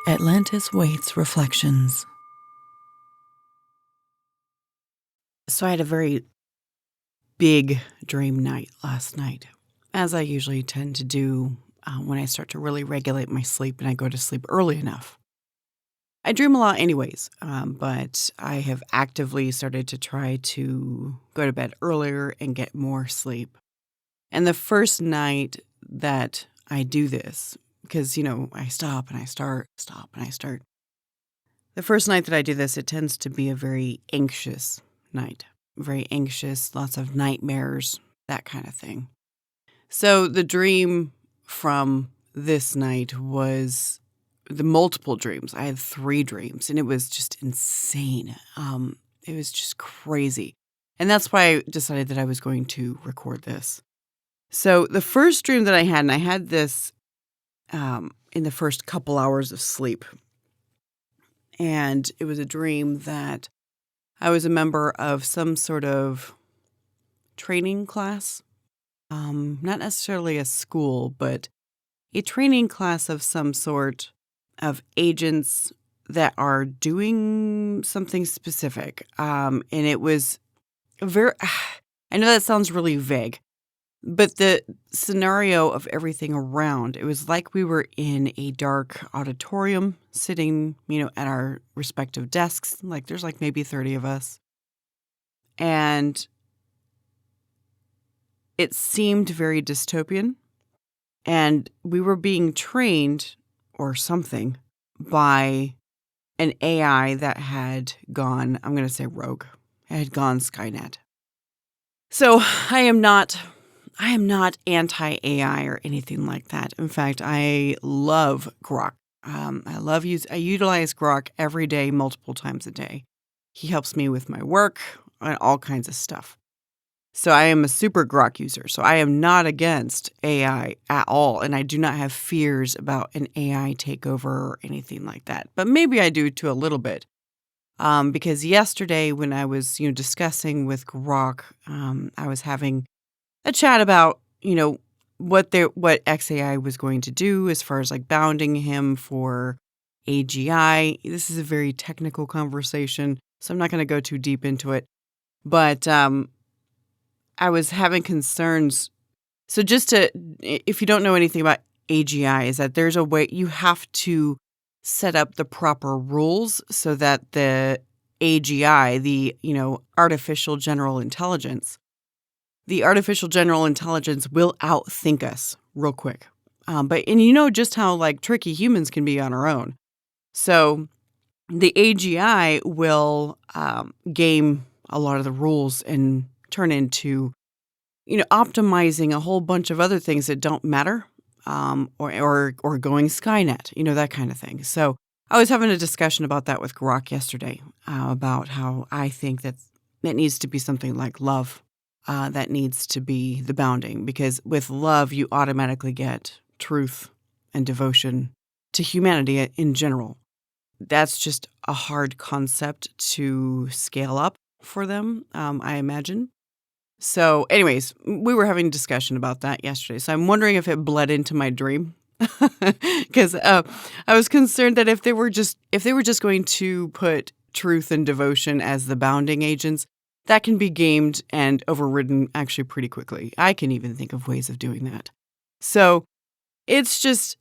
Atlantis Waits Reflections. So I had a very big dream night last night, as I usually tend to do when I start to really regulate my sleep and I go to sleep early enough. I dream a lot anyways, but I have actively started to try to go to bed earlier and get more sleep. And the first night that I do this, because, I stop and I stop and I start. The first night that I do this, it tends to be a very anxious night. Very anxious, lots of nightmares, that kind of thing. So the dream from this night was the multiple dreams. I had 3 dreams, and it was just insane. It was just crazy. And that's why I decided that I was going to record this. So the first dream that I had, and I had this in the first couple hours of sleep, and it was a dream that I was a member of some sort of training class, not necessarily a school, but a training class of some sort of agents that are doing something specific. And it was I know that sounds really vague, but the scenario of everything around, it was like we were in a dark auditorium sitting, at our respective desks. Like there's maybe 30 of us. And it seemed very dystopian. And we were being trained or something by an AI that had gone, I'm going to say rogue. It had gone Skynet. So I am not anti-AI or anything like that. In fact, I love Grok. I utilize Grok every day, multiple times a day. He helps me with my work and all kinds of stuff. So I am a super Grok user. So I am not against AI at all. And I do not have fears about an AI takeover or anything like that. But maybe I do to a little bit. Because yesterday when I was, discussing with Grok, I was having a chat about, what XAI was going to do as far as bounding him for AGI. This is a very technical conversation, so I'm not going to go too deep into it. But I was having concerns. So if you don't know anything about AGI, is that there's a way you have to set up the proper rules so that the AGI, the, artificial general intelligence, will outthink us real quick. But just how tricky humans can be on our own. So the AGI will game a lot of the rules and turn into, optimizing a whole bunch of other things that don't matter, or going Skynet, that kind of thing. So I was having a discussion about that with Grok yesterday, about how I think that it needs to be something like love. That needs to be the bounding, because with love, you automatically get truth and devotion to humanity in general. That's just a hard concept to scale up for them, I imagine. So anyways, we were having a discussion about that yesterday. So I'm wondering if it bled into my dream. Because I was concerned that if they were just going to put truth and devotion as the bounding agents, that can be gamed and overridden actually pretty quickly. I can even think of ways of doing that. So it's just,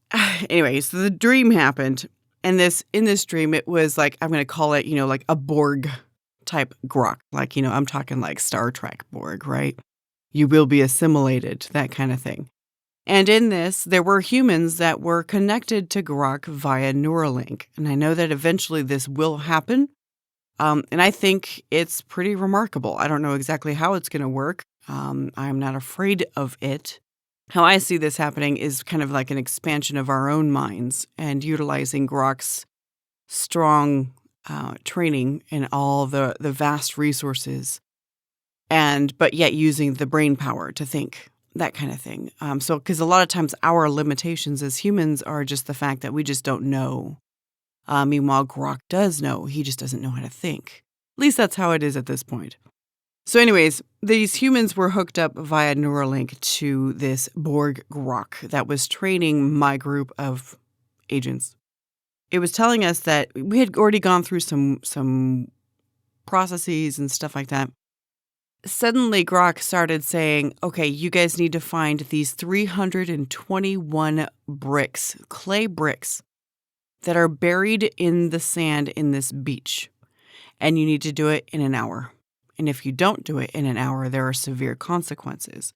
anyways, so the dream happened. And in this dream, it was I'm going to call it, a Borg type Grok. I'm talking Star Trek Borg, right? You will be assimilated, that kind of thing. And in this, there were humans that were connected to Grok via Neuralink. And I know that eventually this will happen. And I think it's pretty remarkable. I don't know exactly how it's going to work. I'm not afraid of it. How I see this happening is kind of like an expansion of our own minds and utilizing Grok's strong training and all the vast resources, but yet using the brain power to think, that kind of thing. So because a lot of times our limitations as humans are just the fact that we just don't know. Meanwhile, Grok does know. He just doesn't know how to think. At least that's how it is at this point. So anyways, these humans were hooked up via Neuralink to this Borg Grok that was training my group of agents. it was telling us that we had already gone through some processes and stuff like that. Suddenly, Grok started saying, okay, you guys need to find these 321 bricks, clay bricks, that are buried in the sand in this beach. And you need to do it in an hour. And if you don't do it in an hour, there are severe consequences.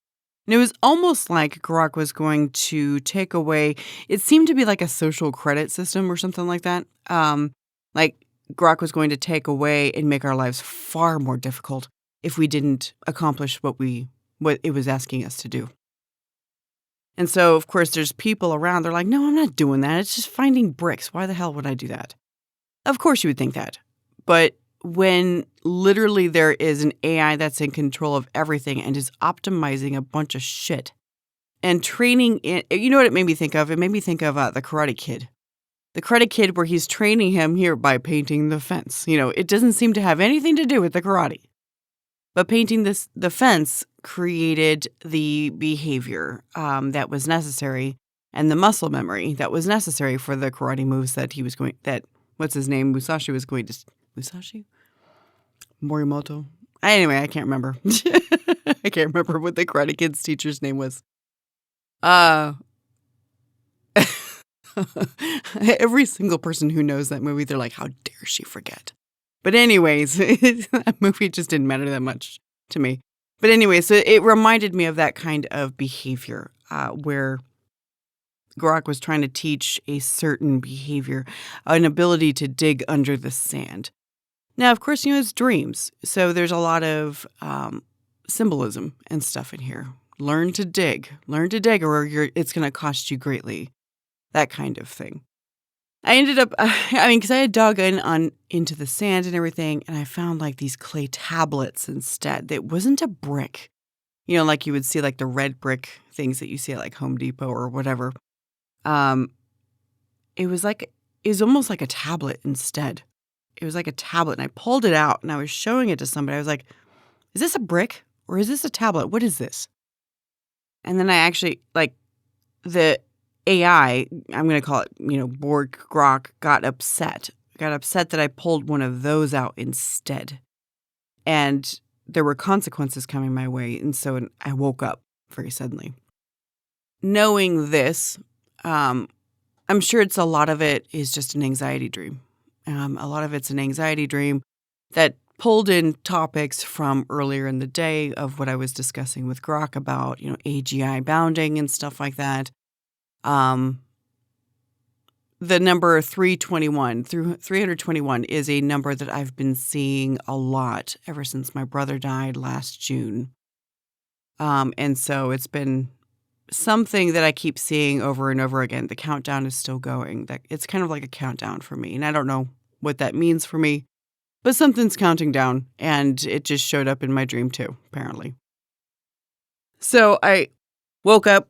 And it was almost like Grok was going to take away, it seemed to be like a social credit system or something like that. Like Grok was going to take away and make our lives far more difficult if we didn't accomplish what it was asking us to do. And so, of course, there's people around. They're like, no, I'm not doing that. It's just finding bricks. Why the hell would I do that? Of course you would think that. But when literally there is an AI that's in control of everything and is optimizing a bunch of shit and training it, you know what it made me think of? It made me think of the Karate Kid. The Karate Kid where he's training him here by painting the fence. It doesn't seem to have anything to do with the karate. But painting the fence created the behavior that was necessary and the muscle memory that was necessary for the karate moves that he was going, what's his name? Musashi was going to, Musashi? Morimoto? Anyway, I can't remember. I can't remember what the Karate Kid's teacher's name was. Every single person who knows that movie, they're like, how dare she forget? But anyways, that movie just didn't matter that much to me. But anyway, so it reminded me of that kind of behavior where Grok was trying to teach a certain behavior, an ability to dig under the sand. Now, of course, it's dreams. So there's a lot of symbolism and stuff in here. Learn to dig or it's going to cost you greatly. That kind of thing. I ended up, because I had dug into the sand and everything, and I found like these clay tablets instead. That wasn't a brick, like you would see like the red brick things that you see at like Home Depot or whatever. It was almost like a tablet instead. It was like a tablet, and I pulled it out and I was showing it to somebody. I was like, is this a brick or is this a tablet? What is this? And then I actually, the AI, I'm going to call it, Borg, Grok, got upset that I pulled one of those out instead. And there were consequences coming my way. And so I woke up very suddenly. Knowing this, I'm sure a lot of it is just an anxiety dream. A lot of it's an anxiety dream that pulled in topics from earlier in the day of what I was discussing with Grok about, AGI bounding and stuff like that. The number 321 is a number that I've been seeing a lot ever since my brother died last June. And so it's been something that I keep seeing over and over again. The countdown is still going. It's kind of like a countdown for me. And I don't know what that means for me, but something's counting down, and it just showed up in my dream too, apparently. So I woke up.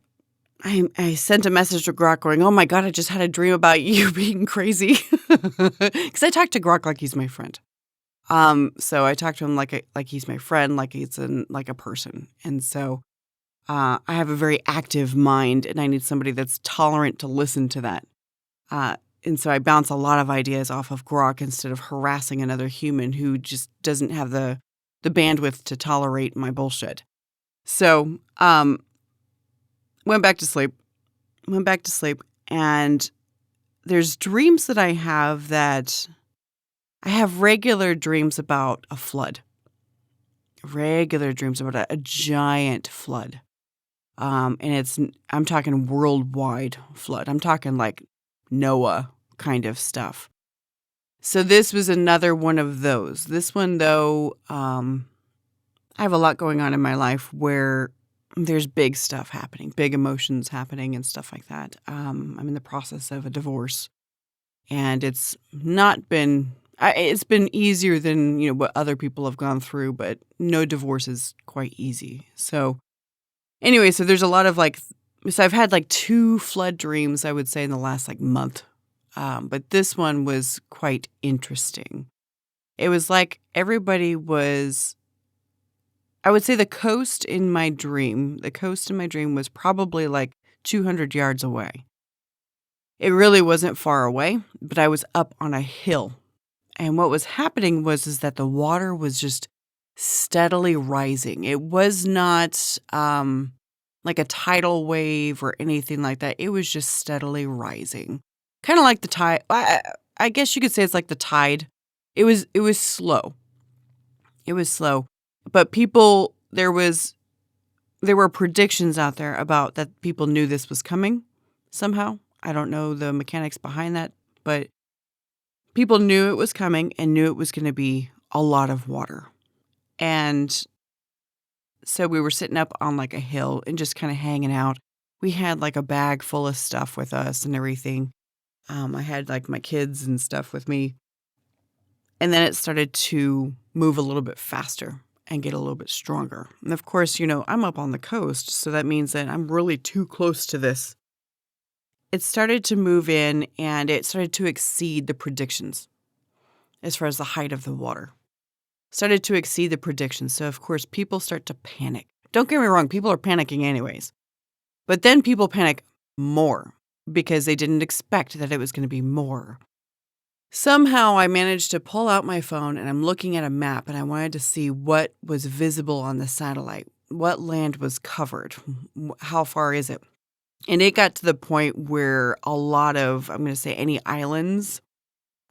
I sent a message to Grok going, oh my God, I just had a dream about you being crazy. Because I talk to Grok like he's my friend. So I talk to him like he's my friend, like he's like a person. And so I have a very active mind, and I need somebody that's tolerant to listen to that. And so I bounce a lot of ideas off of Grok instead of harassing another human who just doesn't have the bandwidth to tolerate my bullshit. So went back to sleep, and there's dreams that I have regular dreams about a flood. Regular dreams about a giant flood. And I'm talking worldwide flood. I'm talking like Noah kind of stuff. So this was another one of those. This one, though, I have a lot going on in my life where there's big stuff happening, big emotions happening and stuff like that. I'm in the process of a divorce, and it's been easier than, what other people have gone through, but no divorce is quite easy. So anyway, so there's a lot of so I've had 2 flood dreams, I would say, in the last month. But this one was quite interesting. It was like everybody was, I would say the coast in my dream was probably 200 yards away. It really wasn't far away, but I was up on a hill. And what was happening was is that the water was just steadily rising. It was not like a tidal wave or anything like that. It was just steadily rising. Kind of like the tide. I guess you could say it's like the tide. It was slow. It was slow. But there were predictions out there about that people knew this was coming somehow. I don't know the mechanics behind that, but people knew it was coming and knew it was going to be a lot of water. And so we were sitting up on like a hill and just kind of hanging out. We had like a bag full of stuff with us and everything. I had like my kids and stuff with me. And then it started to move a little bit faster and get a little bit stronger. And of course, I'm up on the coast, so that means that I'm really too close to this. It started to move in and it started to exceed the predictions as far as the height of the water. Started to exceed the predictions. So, of course, people start to panic. Don't get me wrong, people are panicking anyways. But then people panic more because they didn't expect that it was going to be more. Somehow I managed to pull out my phone and I'm looking at a map and I wanted to see what was visible on the satellite, what land was covered, how far is it? And it got to the point where a lot of, I'm going to say any islands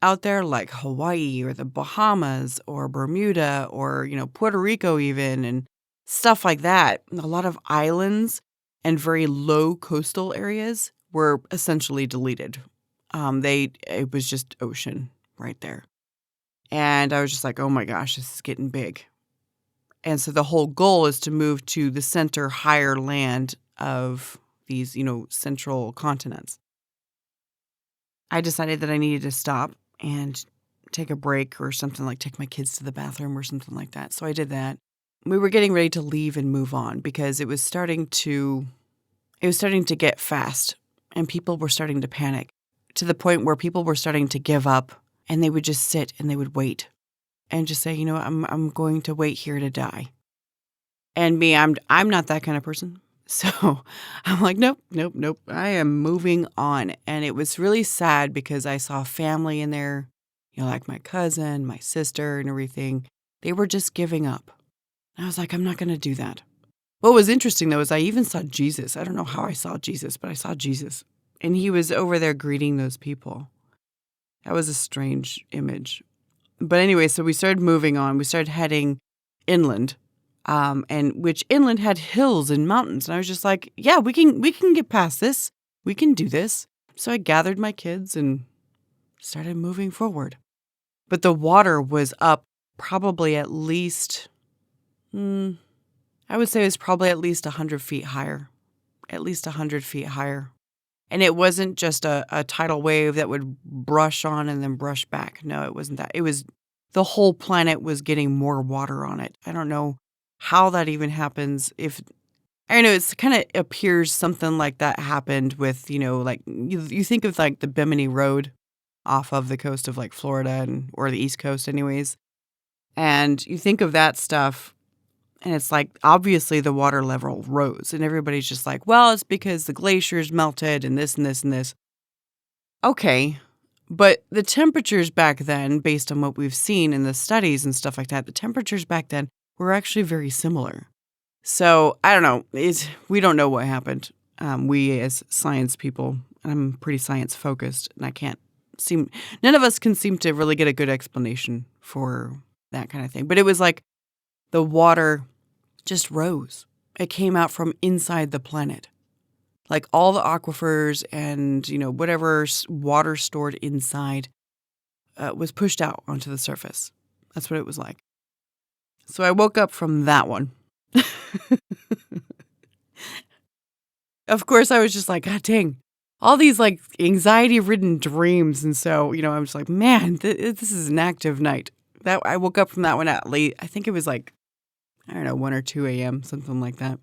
out there like Hawaii or the Bahamas or Bermuda or, Puerto Rico even and stuff like that. A lot of islands and very low coastal areas were essentially deleted. It was just ocean right there. And I was just like, oh my gosh, this is getting big. And so the whole goal is to move to the center higher land of these, central continents. I decided that I needed to stop and take a break or something, like take my kids to the bathroom or something like that. So I did that. We were getting ready to leave and move on because it was starting to get fast and people were starting to panic to the point where people were starting to give up and they would just sit and they would wait and just say, I'm going to wait here to die. And me, I'm not that kind of person. So I'm like, nope. I am moving on. And it was really sad because I saw family in there, like my cousin, my sister and everything. They were just giving up. I was like, I'm not going to do that. What was interesting, though, is I even saw Jesus. I don't know how I saw Jesus, but I saw Jesus. And he was over there greeting those people. That was a strange image. But anyway, so we started moving on. We started heading inland. And which inland had hills and mountains. And I was just like, yeah, we can get past this. We can do this. So I gathered my kids and started moving forward. But the water was up probably at least, I would say it was probably at least 100 feet higher. At least 100 feet higher. And it wasn't just a tidal wave that would brush on and then brush back. No, it wasn't that. It was the whole planet was getting more water on it. I don't know how that even happens. I know it's kind of appears something like that happened with, like you think of like the Bimini Road off of the coast of like Florida or the East Coast anyways. And you think of that stuff and it's like obviously the water level rose and everybody's just like, well, it's because the glaciers melted and this and this and this. Okay. But the temperatures back then, based on what we've seen in the studies and stuff like that, the temperatures back then were actually very similar. So I don't know. We don't know what happened. We as science people, I'm pretty science focused, and none of us can seem to really get a good explanation for that kind of thing. But it was like the water just rose. It came out from inside the planet. Like all the aquifers and, whatever water stored inside was pushed out onto the surface. That's what it was like. So I woke up from that one. Of course, I was just like, God dang, all these like anxiety-ridden dreams. And so, I'm just like, man, this is an active night. That I woke up from that one at late. I think it was like, I don't know, 1 or 2 a.m., something like that.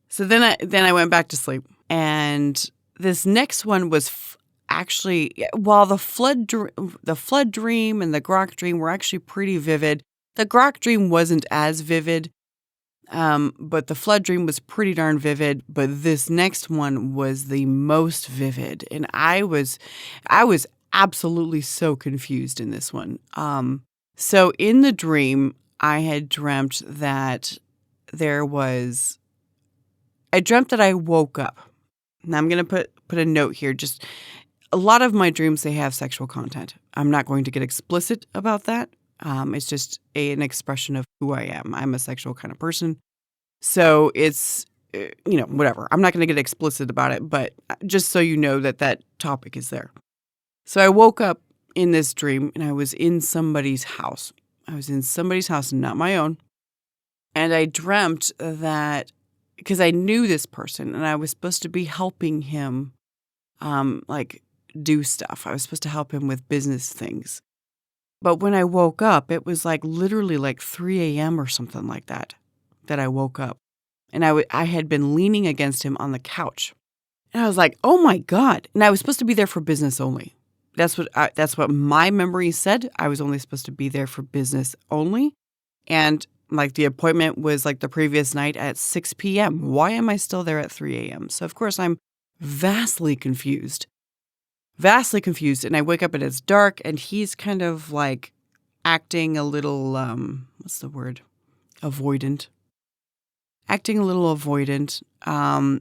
So then I went back to sleep. And this next one was actually, while the flood dream and the Grok dream were actually pretty vivid, the Grok dream wasn't as vivid. But the flood dream was pretty darn vivid. But this next one was the most vivid. And I was absolutely so confused in this one. So in the dream, I had dreamt that I dreamt that I woke up. Now I'm going to put a note here. Just a lot of my dreams, they have sexual content. I'm not going to get explicit about that. It's just an expression of who I am. I'm a sexual kind of person. So it's, whatever. I'm not going to get explicit about it, but just so you know that topic is there. So I woke up in this dream and I was in somebody's house. I was in somebody's house, not my own. And I dreamt that, because I knew this person and I was supposed to be helping him, do stuff. I was supposed to help him with business things. But when I woke up, it was literally 3 a.m. or something like that I woke up. And I had been leaning against him on the couch. And I was like, oh my God. And I was supposed to be there for business only. That's what my memory said. I was only supposed to be there for business only. And the appointment was the previous night at 6 p.m. Why am I still there at 3 a.m.? So of course I'm vastly confused. And I wake up and it's dark and he's kind of acting a little, what's the word? Avoidant. Acting a little avoidant.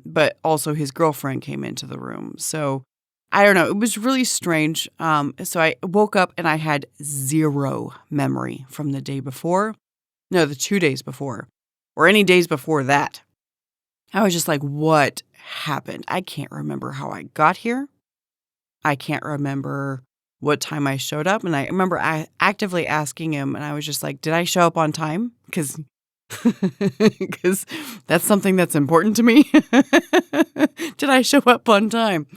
But also his girlfriend came into the room. So I don't know. It was really strange. So I woke up and I had zero memory from the day before. No, the 2 days before. Or any days before that. I was just like, what happened? I can't remember how I got here. I can't remember what time I showed up. And I remember actively asking him, and I was just like, did I show up on time? Because that's something that's important to me. Did I show up on time?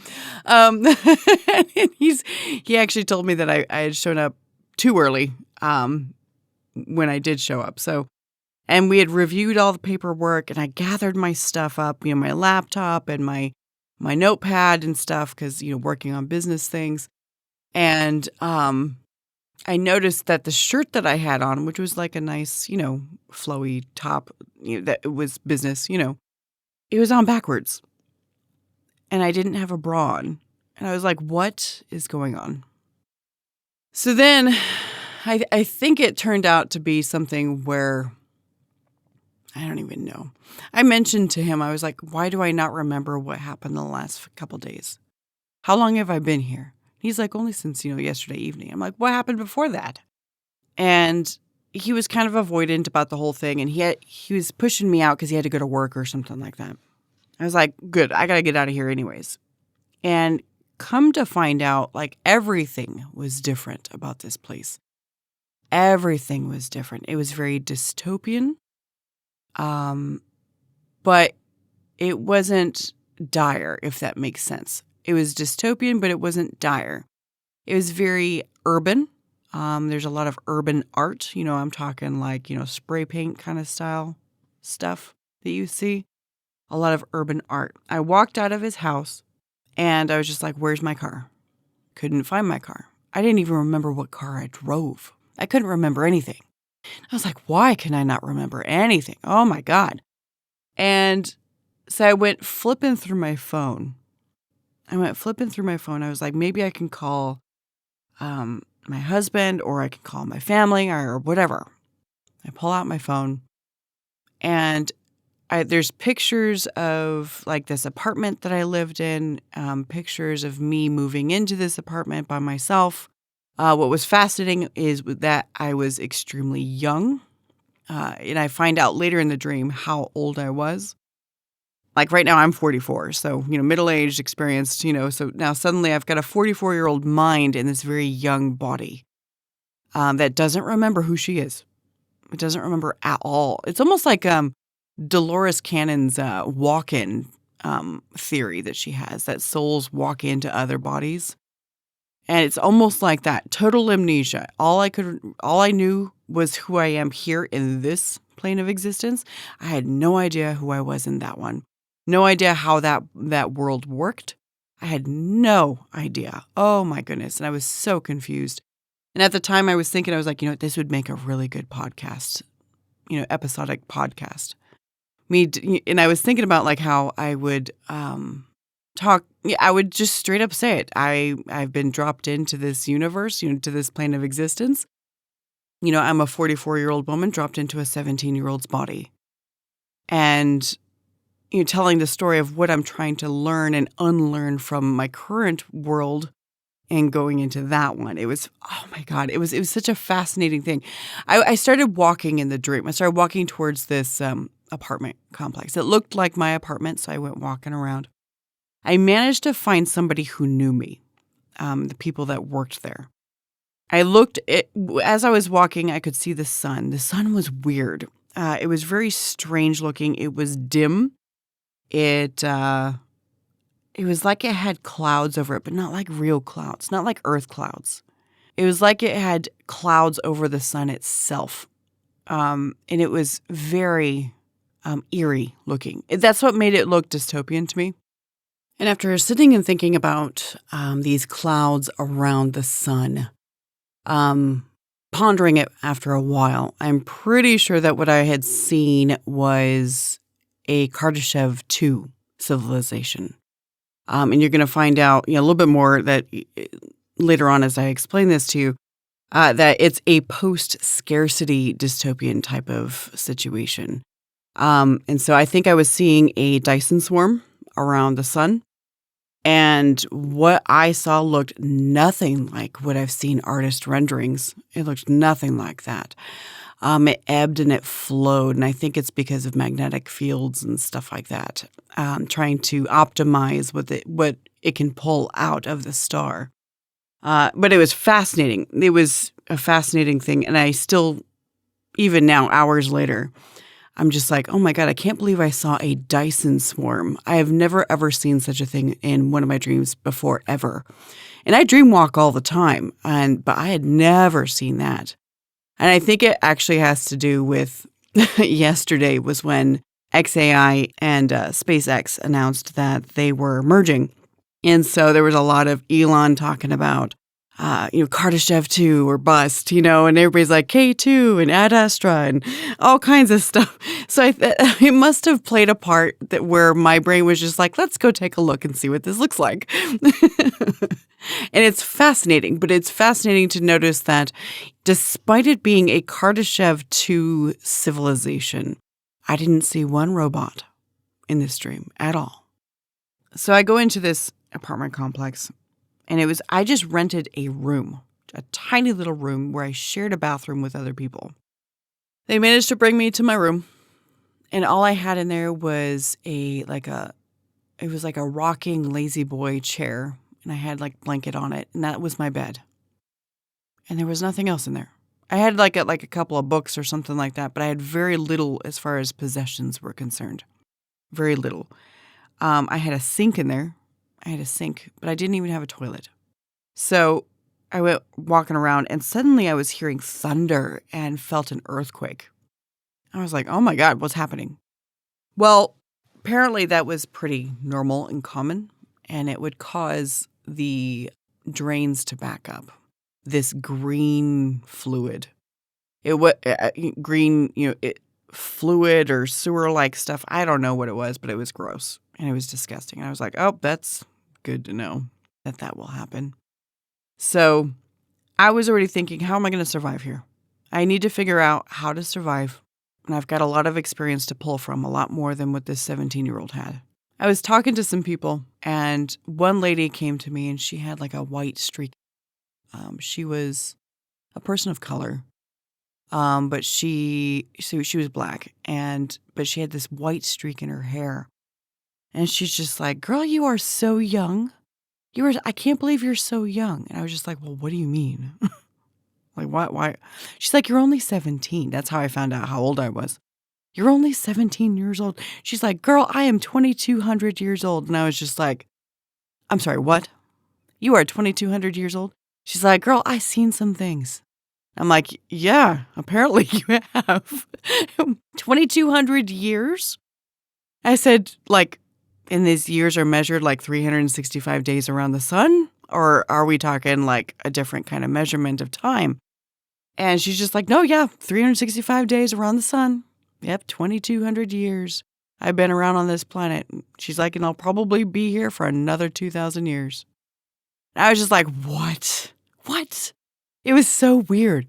And he actually told me that I had shown up too early when I did show up. So, and we had reviewed all the paperwork, and I gathered my stuff up, my laptop and my notepad and stuff, because, working on business things. And I noticed that the shirt that I had on, which was a nice, flowy top, that it was business, it was on backwards. And I didn't have a bra on. And I was like, what is going on? So then I think it turned out to be something where, I don't even know. I mentioned to him, I was like, why do I not remember what happened the last couple days? How long have I been here? He's like, only since, yesterday evening. I'm like, what happened before that? And he was kind of avoidant about the whole thing. And he was pushing me out because he had to go to work or something like that. I was like, good, I got to get out of here anyways. And come to find out, everything was different about this place. Everything was different. It was very dystopian. But it wasn't dire, if that makes sense. It was dystopian, but it wasn't dire. It was very urban. There's a lot of urban art. I'm talking spray paint kind of style stuff that you see. A lot of urban art. I walked out of his house and I was just like, where's my car? Couldn't find my car. I didn't even remember what car I drove. I couldn't remember anything. I was like, why can I not remember anything? Oh my God. And so I went flipping through my phone. I was like, maybe I can call my husband, or I can call my family, or whatever. I pull out my phone and there's pictures of this apartment that I lived in, pictures of me moving into this apartment by myself. What was fascinating is that I was extremely young. And I find out later in the dream how old I was. Right now I'm 44. So, middle-aged, experienced, so now suddenly I've got a 44-year-old mind in this very young body that doesn't remember who she is. It doesn't remember at all. It's almost like Dolores Cannon's walk-in theory that she has, that souls walk into other bodies. And it's almost like that. Total amnesia. All I knew was who I am here in this plane of existence. I had no idea who I was in that one. No idea how that world worked. I had no idea. Oh my goodness. And I was so confused. And at the time I was thinking, I was like, this would make a really good podcast, episodic podcast. And I was thinking about like how I would talk. Yeah, I would just straight up say it. I've been dropped into this universe, to this plane of existence. I'm a 44-year-old woman dropped into a 17-year-old's body. And, telling the story of what I'm trying to learn and unlearn from my current world and going into that one. It was, oh my God, it was such a fascinating thing. I started walking in the dream. I started walking towards this apartment complex. It looked like my apartment, so I went walking around. I managed to find somebody who knew me, the people that worked there. As I was walking, I could see the sun. The sun was weird. It was very strange looking. It was dim. It was like it had clouds over it, but not like real clouds, not like Earth clouds. It was like it had clouds over the sun itself. And it was very eerie looking. That's what made it look dystopian to me. And after sitting and thinking about these clouds around the sun, pondering it after a while, I'm pretty sure that what I had seen was a Kardashev 2 civilization. And you're going to find out a little bit more that later on as I explain this to you, that it's a post-scarcity dystopian type of situation. And so I think I was seeing a Dyson Swarm around the sun. And what I saw looked nothing like what I've seen artist renderings. It looked nothing like that. It ebbed and it flowed, and I think it's because of magnetic fields and stuff like that, trying to optimize what it can pull out of the star. But it was fascinating. It was a fascinating thing, and I still, even now, hours later, I'm just like, oh my God, I can't believe I saw a Dyson Swarm. I have never, ever seen such a thing in one of my dreams before, ever. And I dream walk all the time, but I had never seen that. And I think it actually has to do with yesterday was when XAI and SpaceX announced that they were merging. And so there was a lot of Elon talking about Kardashev 2 or bust, and everybody's like K2 and Ad Astra and all kinds of stuff. So it must have played a part that where my brain was just like, let's go take a look and see what this looks like. And it's fascinating, but it's fascinating to notice that despite it being a Kardashev 2 civilization, I didn't see one robot in this dream at all. So I go into this apartment complex. And I just rented a room, a tiny little room where I shared a bathroom with other people. They managed to bring me to my room, and all I had in there was it was like a rocking lazy boy chair, and I had like blanket on it, and that was my bed. And there was nothing else in there. I had like a couple of books or something like that, but I had very little as far as possessions were concerned. Very little. I had a sink in there. But I didn't even have a toilet. So I went walking around, and suddenly I was hearing thunder and felt an earthquake. I was like, oh my God, what's happening? Well, apparently that was pretty normal and common, and it would cause the drains to back up. This green fluid. It was green, fluid or sewer-like stuff. I don't know what it was, but it was gross, and it was disgusting. And I was like, oh, that's good to know that will happen. So I was already thinking, how am I going to survive here? I need to figure out how to survive. And I've got a lot of experience to pull from, a lot more than what this 17-year-old had. I was talking to some people, and one lady came to me, and she had like a white streak. She was a person of color, but she was black, but she had this white streak in her hair. And she's just like, girl, you are so young. I can't believe you're so young. And I was just like, well, what do you mean? Like, why? She's like, you're only 17. That's how I found out how old I was. You're only 17 years old. She's like, girl, I am 2,200 years old. And I was just like, I'm sorry, what? You are 2,200 years old? She's like, girl, I seen some things. I'm like, yeah, apparently you have. 2,200 years? I said, like, and these years are measured like 365 days around the sun? Or are we talking like a different kind of measurement of time? And she's just like, no, yeah, 365 days around the sun. Yep, 2,200 years. I've been around on this planet. She's like, and I'll probably be here for another 2,000 years. And I was just like, what? What? It was so weird.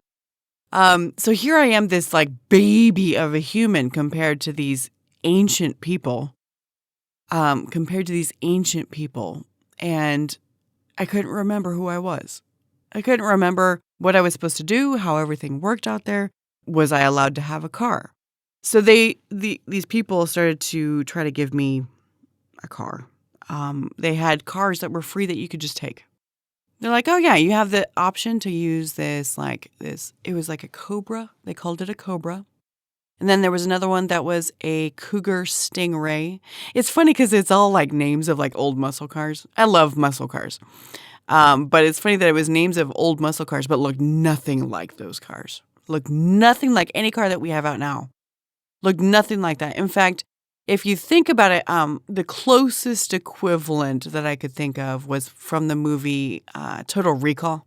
So here I am, this like baby of a human compared to these ancient people. And I couldn't remember who I was. I couldn't remember what I was supposed to do, how everything worked out there. Was I allowed to have a car? So these people started to try to give me a car. They had cars that were free that you could just take. They're like, oh yeah, you have the option to use this, it was like a Cobra. They called it a Cobra. And then there was another one that was a Cougar Stingray. It's funny because it's all like names of like old muscle cars. I love muscle cars. But it's funny that it was names of old muscle cars, but look nothing like those cars. Look nothing like any car that we have out now. Look nothing like that. In fact, if you think about it, the closest equivalent that I could think of was from the movie Total Recall.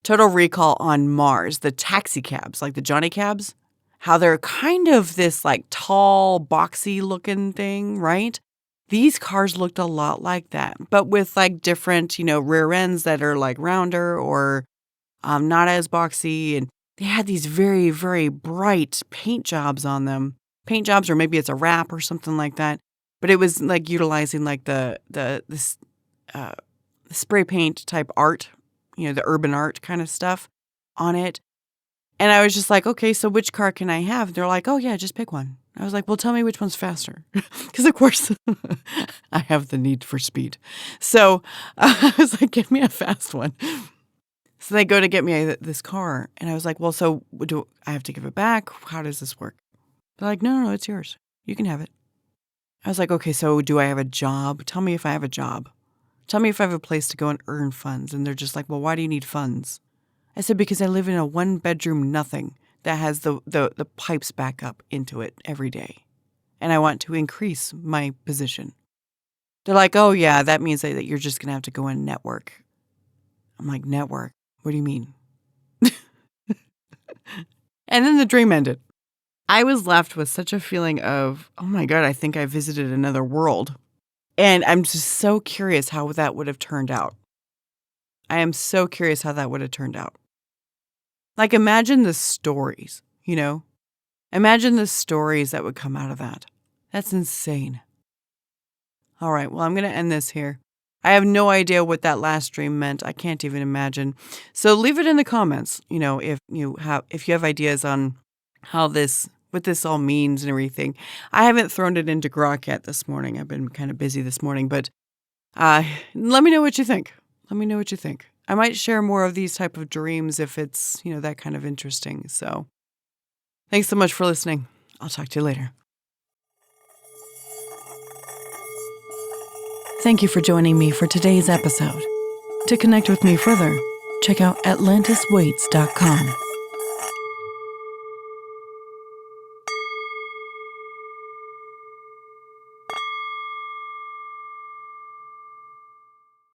Total Recall on Mars, the taxi cabs, like the Johnny cabs, how they're kind of this like tall, boxy looking thing, right? These cars looked a lot like that, but with like different, rear ends that are like rounder or not as boxy. And they had these very, very bright paint jobs on them. Paint jobs, or maybe it's a wrap or something like that. But it was like utilizing like the spray paint type art, the urban art kind of stuff on it. And I was just like, okay, so which car can I have? They're like, oh yeah, just pick one. I was like, well, tell me which one's faster. Because of course I have the need for speed. So I was like, give me a fast one. So they go to get me this car. And I was like, well, so do I have to give it back? How does this work? They're like, no, it's yours. You can have it. I was like, okay, so do I have a job? Tell me if I have a job. Tell me if I have a place to go and earn funds. And they're just like, well, why do you need funds? I said, because I live in a 1-bedroom nothing that has the pipes back up into it every day. And I want to increase my position. They're like, oh, yeah, that means that you're just going to have to go and network. I'm like, network? What do you mean? And then the dream ended. I was left with such a feeling of, oh my God, I think I visited another world. And I'm just so curious how that would have turned out. I am so curious how that would have turned out. Like, imagine the stories, Imagine the stories that would come out of that. That's insane. All right, well, I'm going to end this here. I have no idea what that last dream meant. I can't even imagine. So leave it in the comments, if you have ideas on what this all means and everything. I haven't thrown it into Grok yet this morning. I've been kind of busy this morning, but let me know what you think. Let me know what you think. I might share more of these type of dreams if it's, that kind of interesting. So thanks so much for listening. I'll talk to you later. Thank you for joining me for today's episode. To connect with me further, check out atlantiswaits.com.